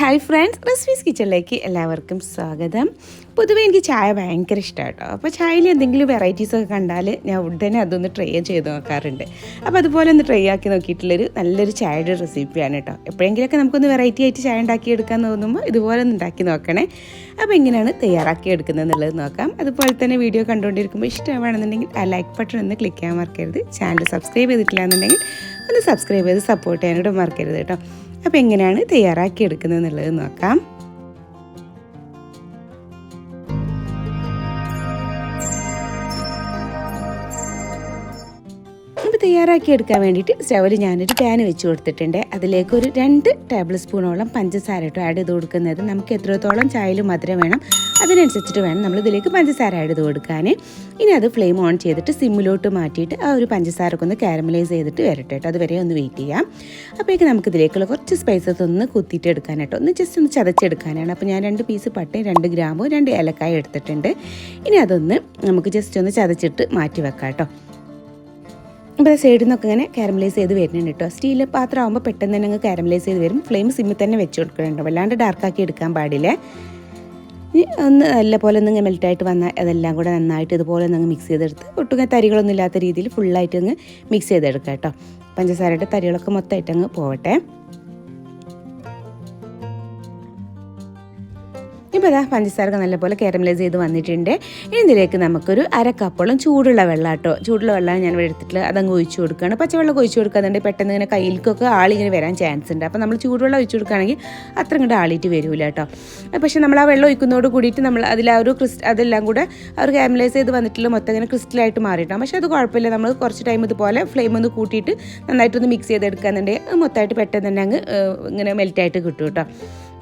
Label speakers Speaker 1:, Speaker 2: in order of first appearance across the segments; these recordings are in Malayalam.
Speaker 1: ഹായ് ഫ്രണ്ട്സ്, റെസിപ്പീസ് കിച്ചണിലേക്ക് എല്ലാവർക്കും സ്വാഗതം. പൊതുവേ എനിക്ക് ചായ ഭയങ്കര ഇഷ്ടമാണ് കേട്ടോ. അപ്പോൾ ചായയിൽ എന്തെങ്കിലും വെറൈറ്റീസൊക്കെ കണ്ടാൽ ഞാൻ ഉടനെ അതൊന്ന് ട്രൈ ചെയ്ത് നോക്കാറുണ്ട്. അപ്പോൾ അതുപോലെ ഒന്ന് ട്രൈ ആക്കി നോക്കിയിട്ടുള്ളൊരു നല്ലൊരു ചായയുടെ റെസിപ്പിയാണ് കേട്ടോ. എപ്പോഴെങ്കിലുമൊക്കെ നമുക്കൊന്ന് വെറൈറ്റി ആയിട്ട് ചായ ഉണ്ടാക്കിയെടുക്കാൻ തോന്നുമ്പോൾ ഇതുപോലെ ഒന്ന് ഉണ്ടാക്കി നോക്കണേ. അപ്പോൾ എങ്ങനെയാണ് തയ്യാറാക്കി എടുക്കുന്നത് എന്നുള്ളത് നോക്കാം. അതുപോലെ തന്നെ വീഡിയോ കണ്ടുകൊണ്ടിരിക്കുമ്പോൾ ഇഷ്ടമാണെന്നുണ്ടെങ്കിൽ ആ ലൈക്ക് ബട്ടൺ ഒന്ന് ക്ലിക്ക് ചെയ്യാൻ മറക്കരുത്. ചാനൽ സബ്സ്ക്രൈബ് ചെയ്തിട്ടില്ല എന്നുണ്ടെങ്കിൽ ഒന്ന് സബ്സ്ക്രൈബ് ചെയ്ത് സപ്പോർട്ട് ചെയ്യാനോട് മറക്കരുത് കേട്ടോ. അപ്പോൾ എങ്ങനെയാണ് തയ്യാറാക്കി എടുക്കുന്നത് എന്നുള്ളത് നോക്കാം. അപ്പോൾ തയ്യാറാക്കി എടുക്കാൻ വേണ്ടിയിട്ട് സ്റ്റൗവിൽ ഞാനൊരു പാൻ വെച്ച് കൊടുത്തിട്ടുണ്ട്. അതിലേക്ക് ഒരു 2 ടേബിൾ സ്പൂണോളം പഞ്ചസാര ഇട്ട് ആഡ് ചെയ്ത് കൊടുക്കുന്നത്. നമുക്ക് എത്രത്തോളം ചായയിൽ മധുരം വേണം അതിനനുസരിച്ചിട്ട് വേണം നമ്മൾ ഇതിലേക്ക് പഞ്ചസാര ആഡ് ചെയ്ത് കൊടുക്കാൻ. ഇനി അത് ഫ്ലെയിം ഓൺ ചെയ്തിട്ട് സിമ്മിലോട്ട് മാറ്റിയിട്ട് ആ ഒരു പഞ്ചസാരൊക്കെ ഒന്ന് കാരമലൈസ് ചെയ്തിട്ട് വരട്ടെ കേട്ടോ. അതുവരെ ഒന്ന് വെയിറ്റ് ചെയ്യാം. അപ്പോഴേക്ക് നമുക്ക് ഇതിലേക്കുള്ള കുറച്ച് സ്പൈസസ് ഒന്ന് കുത്തിയിട്ട് എടുക്കാനായിട്ടോ, ഒന്ന് ജസ്റ്റ് ഒന്ന് ചതച്ചെടുക്കാനാണ്. അപ്പോൾ ഞാൻ 2 പീസ് പട്ടയും 2 ഗ്രാമ്പും 2 ഏലക്കായ എടുത്തിട്ടുണ്ട്. ഇനി അതൊന്ന് നമുക്ക് ജസ്റ്റ് ഒന്ന് ചതച്ചിട്ട് മാറ്റി വെക്കാം കേട്ടോ. അപ്പോൾ സൈഡിൽ നിന്നൊക്കെ ഇങ്ങനെ കാരമലൈസ് ചെയ്ത് വരുന്നുണ്ട് കേട്ടോ. സ്റ്റീൽ പാത്രം ആകുമ്പോൾ പെട്ടെന്ന് തന്നെ അങ്ങ് കാരമലൈസ് ചെയ്ത് വരും. ഫ്ലെയിം സിമ്മിൽ തന്നെ വെച്ച് കൊടുക്കുന്നുണ്ടോ, വല്ലാണ്ട് ഡാർക്കാക്കി എടുക്കാൻ പാടില്ല. ഇനി ഒന്ന് നല്ലപോലെ ഒന്ന് മെൽറ്റായിട്ട് വന്നാൽ അതെല്ലാം കൂടെ നന്നായിട്ട് ഇതുപോലെ ഒന്ന് മിക്സ് ചെയ്തെടുത്ത് ഒട്ടും തരികളൊന്നും ഇല്ലാത്ത രീതിയിൽ ഫുള്ളായിട്ട് അങ്ങ് മിക്സ് ചെയ്തെടുക്കാം കേട്ടോ. പഞ്ചസാരയുടെ തരികളൊക്കെ മൊത്തമായിട്ട് അങ്ങ് പോവട്ടെ. ഇപ്പോൾ അതാ പഞ്ചസാര നല്ലപോലെ കാരമലൈസ് ചെയ്ത് വന്നിട്ടുണ്ട്. ഇനി ഇതിലേക്ക് നമുക്കൊരു 1/2 കപ്പോളം ചൂടുള്ള വെള്ളം കേട്ടോ. ചൂടുള്ള വെള്ളമാണ് ഞാൻ എടുത്തിട്ടുള്ളത്. അതങ്ങ് ഒഴിച്ചു കൊടുക്കുകയാണ്. പച്ചവെള്ളം ഒഴിച്ചു കൊടുക്കുന്നുണ്ട്. പെട്ടെന്ന് ഇങ്ങനെ കയ്യിലേക്കൊക്കെ ആളിങ്ങനെ വരാൻ ചാൻസ് ഉണ്ട്. അപ്പോൾ നമ്മൾ ചൂടുവെള്ളം ഒഴിച്ചു കൊടുക്കുകയാണെങ്കിൽ അത്ര ഇങ്ങോട്ട് ആളിയിട്ട് വരില്ല കേട്ടോ. പക്ഷേ നമ്മൾ ആ വെള്ളം ഒഴിക്കുന്നതോട് കൂടിയിട്ട് നമ്മൾ അതിൽ ആ ഒരു അതെല്ലാം കൂടെ ആ ഒരു കാരമലൈസ് ചെയ്ത് വന്നിട്ടുള്ള മൊത്തം ഇങ്ങനെ ക്രിസ്റ്റലായിട്ട് മാറിയിട്ടാണ്. പക്ഷേ അത് കുഴപ്പമില്ല. നമ്മൾ കുറച്ച് ടൈം ഇതുപോലെ ഫ്ലെയിം ഒന്ന് കൂട്ടിയിട്ട് നന്നായിട്ടൊന്ന് മിക്സ് ചെയ്തെടുക്കാന്നുണ്ടെങ്കിൽ മൊത്തമായിട്ട് പെട്ടെന്ന് തന്നെ അങ്ങ് ഇങ്ങനെ മെൽറ്റായിട്ട് കിട്ടും കേട്ടോ.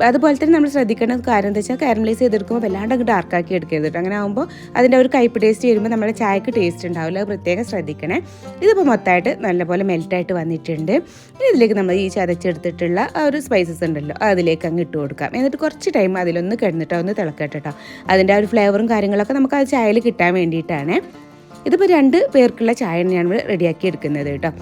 Speaker 1: അതുപോലെ തന്നെ നമ്മൾ ശ്രദ്ധിക്കേണ്ട കാര്യം എന്താ വെച്ചാൽ കാരമലൈസ് ചെയ്തെടുക്കുമ്പോൾ വല്ലാണ്ട് അങ്ങ് ഡാർക്കാക്കി എടുക്കരുത് കേട്ടോ. അങ്ങനെ ആകുമ്പോൾ അതിൻ്റെ ഒരു കയ്പ്പ് ടേസ്റ്റ് വരുമ്പോൾ നമ്മുടെ ചായക്ക് ടേസ്റ്റ് ഉണ്ടാവില്ല. അത് പ്രത്യേകം ശ്രദ്ധിക്കണേ. ഇതിപ്പോൾ മൊത്തമായിട്ട് നല്ലപോലെ മെൽറ്റായിട്ട് വന്നിട്ടുണ്ട്. ഇനി ഇതിലേക്ക് നമ്മൾ ഈ ചതച്ചെടുത്തിട്ടുള്ള ആ ഒരു സ്പൈസസ് ഉണ്ടല്ലോ അതിലേക്ക് അങ്ങ് ഇട്ട് കൊടുക്കാം. എന്നിട്ട് കുറച്ച് ടൈം അതിലൊന്ന് കിടന്നിട്ടോ ഒന്ന് തിളക്കട്ടെ കേട്ടോ. അതിൻ്റെ ആ ഒരു ഫ്ലേവറും കാര്യങ്ങളൊക്കെ നമുക്ക് ആ ചായയിൽ കിട്ടാൻ വേണ്ടിയിട്ടാണ്. ഇതിപ്പോൾ 2 പേർക്കുള്ള ചായയാണ് ഞാൻ റെഡിയാക്കി എടുക്കുന്നത് കേട്ടോ.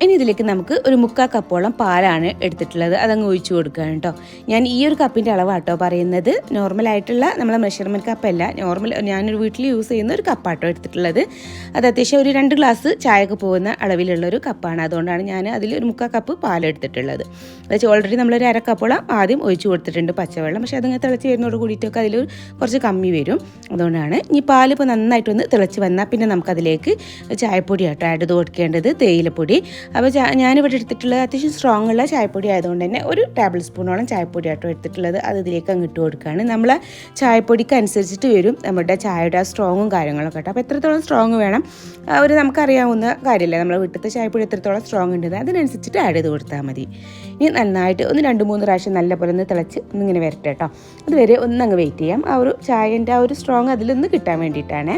Speaker 1: ഇനി ഇതിലേക്ക് നമുക്ക് ഒരു 3/4 കപ്പോളം പാലാണ് എടുത്തിട്ടുള്ളത്. അതങ്ങ് ഒഴിച്ചു കൊടുക്കുകയാണ് കേട്ടോ. ഞാൻ ഈ ഒരു കപ്പിൻ്റെ അളവാട്ടോ പറയുന്നത്. നോർമലായിട്ടുള്ള നമ്മളെ മെഷർമെൻറ്റ് കപ്പല്ല, ഞാനൊരു വീട്ടിൽ യൂസ് ചെയ്യുന്ന ഒരു കപ്പാട്ടോ എടുത്തിട്ടുള്ളത്. അത് അത്യാവശ്യം ഒരു 2 ഗ്ലാസ് ചായക്ക് പോകുന്ന അളവിലുള്ളൊരു കപ്പാണ്. അതുകൊണ്ടാണ് ഞാൻ അതിൽ ഒരു 3/4 കപ്പ് പാലെടുത്തിട്ടുള്ളത്. അതായത് ഓൾറെഡി നമ്മളൊരു 1/2 കപ്പോളം ആദ്യം ഒഴിച്ചു കൊടുത്തിട്ടുണ്ട് പച്ചവെള്ളം. പക്ഷേ അതങ്ങനെ തിളച്ച് വരുന്നതോട് കൂടിയിട്ടൊക്കെ അതിൽ കുറച്ച് കമ്മി വരും. അതുകൊണ്ടാണ് ഈ പാൽ ഇപ്പോൾ നന്നായിട്ടൊന്ന് തിളച്ച് വന്നാൽ പിന്നെ നമുക്കതിലേക്ക് ചായപ്പൊടി ആട്ടോ ആഡ് ചെയ്ത് കൊടുക്കേണ്ടത്, തേയിലപ്പൊടി. അപ്പോൾ ഞാനിവിടെ എടുത്തിട്ടുള്ളത് അത്യാവശ്യം സ്ട്രോങ് ഉള്ള ചായപ്പൊടി ആയതുകൊണ്ട് തന്നെ ഒരു ടേബിൾ സ്പൂണോളം ചായപ്പൊടി ആട്ടോ എടുത്തിട്ടുള്ളത്. അത് ഇതിലേക്ക് അങ്ങ് ഇട്ട് കൊടുക്കുകയാണ്. നമ്മൾ ചായപ്പൊടിക്ക് അനുസരിച്ചിട്ട് വരും നമ്മുടെ ചായയുടെ ആ സ്ട്രോങ്ങും കാര്യങ്ങളൊക്കെ കേട്ടോ. അപ്പോൾ എത്രത്തോളം സ്ട്രോങ് വേണം നമുക്കറിയാവുന്ന കാര്യമല്ലേ, നമ്മൾ വീട്ടിലത്തെ ചായപ്പൊടി എത്രത്തോളം സ്ട്രോങ് ഉണ്ട് അതിനനുസരിച്ചിട്ട് ആഡ് ചെയ്ത് കൊടുത്താൽ മതി. ഇനി നന്നായിട്ട് ഒന്ന് 2-3 പ്രാവശ്യം നല്ലപോലെ ഒന്ന് തിളച്ച് ഒന്നിങ്ങനെ വരട്ടെ കേട്ടോ. അതുവരെ ഒന്നങ്ങ് വെയിറ്റ് ചെയ്യാം. ആ ഒരു ചായൻ്റെ ആ ഒരു സ്ട്രോങ് അതിലൊന്ന് കിട്ടാൻ വേണ്ടിയിട്ടാണ്.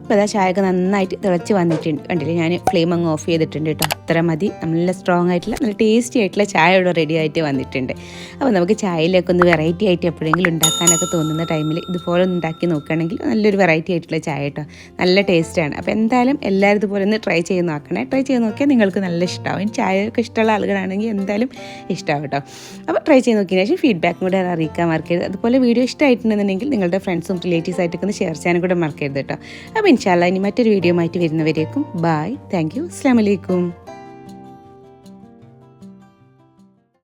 Speaker 1: അപ്പോൾ അതാ ചായയൊക്കെ നന്നായിട്ട് തിളച്ച് വന്നിട്ടുണ്ട്. കണ്ടില്ലേ, ഞാൻ ഫ്ലെയിം അങ്ങ് ഓഫ് ചെയ്തിട്ടുണ്ട് കേട്ടോ. അത്ര മതി. നല്ല സ്ട്രോങ് ആയിട്ടുള്ള നല്ല ടേസ്റ്റി ആയിട്ടുള്ള ചായ ഇവിടെ റെഡി ആയിട്ട് വന്നിട്ടുണ്ട്. അപ്പോൾ നമുക്ക് ചായയിലേക്ക് ഒന്ന് വെറൈറ്റി ആയിട്ട് എപ്പോഴെങ്കിലും ഉണ്ടാക്കാനൊക്കെ തോന്നുന്ന ടൈമിൽ ഇതുപോലെ ഒന്ന് ഉണ്ടാക്കി നോക്കുകയാണെങ്കിൽ നല്ലൊരു വെറൈറ്റി ആയിട്ടുള്ള ചായ കേട്ടോ. നല്ല ടേസ്റ്റാണ്. അപ്പോൾ എന്തായാലും എല്ലാവരും ഇതുപോലെ ഒന്ന് ട്രൈ ചെയ്ത് നോക്കണേ. ട്രൈ ചെയ്ത് നോക്കിയാൽ നിങ്ങൾക്ക് നല്ല ഇഷ്ടമാവും. ചായയൊക്കെ ഇഷ്ടമുള്ള ആളുകളാണെങ്കിൽ എന്തായാലും ഇഷ്ടമാവും കേട്ടോ. അപ്പോൾ ട്രൈ ചെയ്ത് നോക്കിയതിന് ശേഷം ഫീഡ്ബാക്കും കൂടെ അറിയിക്കാൻ മറക്കരുത്. അതുപോലെ വീഡിയോ ഇഷ്ടമായിട്ടുണ്ടെന്നുണ്ടെങ്കിൽ നിങ്ങളുടെ ഫ്രണ്ട്സും റിലേറ്റീവ്സ് ആയിട്ടൊക്കെ ഒന്ന് ഷെയർ ചെയ്യാനും കൂടെ മറക്കരുത് കേട്ടോ. അപ്പോൾ ഇൻഷാ അല്ലാഹ് ഇനി മറ്റൊരു വീഡിയോ ആയിട്ട് വരുന്നവരേക്കും ബായ്. Thank you. അസ്സലാമു അലൈക്കും.